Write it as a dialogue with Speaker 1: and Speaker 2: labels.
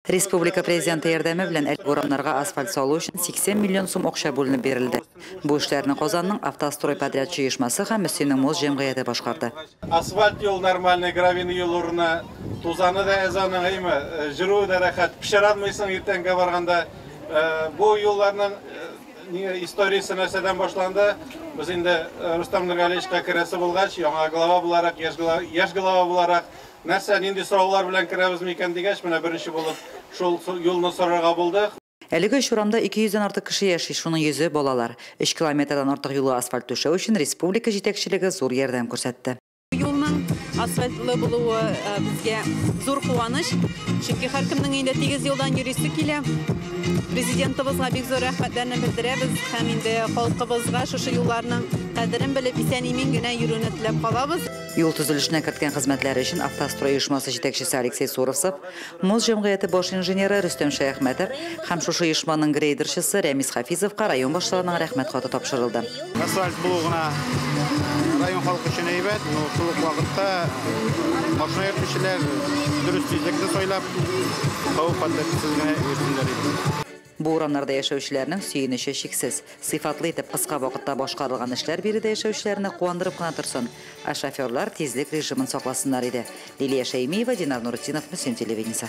Speaker 1: Республика президенті ярдәме белән урамнарга асфальт салу өчен 80 миллион сум акча бүленеп бирелде. Бу эшләрне Казанның автострой подрядчы оешмасы һәм Мөслимнең муз җәмгыяте башкарды.
Speaker 2: Асфальт юл нормальный, гравийный юл урынына тузаны да әзаны гыймы, жүрү да рәхәт, пишаранмыйсың иртәнгә барганда. Бу юлларның историясы нәрсәдән башланды. Без инде Рустам Нургалиевичка керәсе булгач, яңа глава буларак, яшь глава буларак нәрсә нинди сораулар белән керәбез микән дигәч, менә беренче булып шул юлны сорарга булдык.
Speaker 1: Әлеге урамда 200-дән артык кеше яши, шуның 100-е балалар. 3 километрдан артык юлы асфальт төшәү өчен республика җитәкчелеге зур ярдәм күрсәтте.
Speaker 3: Юлның асфальтлы булуы безгә зур куаныч, чөнки һәркемнең инде 8 елдан йөрисе килә. Президентыбызга бик зур рәхмәтләрне белдерәбез һәм инде халкыбызга шушы юлларның кадерен белеп исән-имин генә йөрүне теләп калабыз.
Speaker 1: Юл төзелешенә кергән хезмәтләре өчен автострой оешмасы җитәкчесе Алексей Суровцев, муз җәмгыяте баш инженеры Рөстәм Шәяхмәтов һәм шушы оешманың грейдерчысы Рәмис Хафизовка район башлыгының рәхмәт хаты тапшырылды.
Speaker 4: Асфальт булугына район халкы өчен әйбәт, шул ук вакытта машина йөртүчеләр дөрес тизлекне сойлап, хәвеф-хәтәрсез генә йөрсеннәр иде.
Speaker 1: Бу урамнарда яшәүчеләрнең сөенече чиксез. Сыйфатлы итеп кыска вакытта башкарылган эшләр биредә яшәүчеләрне куандырып кына торсын. Шоферлар тизлек режимын сакласыннар иде. Лилия Шәймиева, Динар Нуртдинов, Мөслим телевидениесе.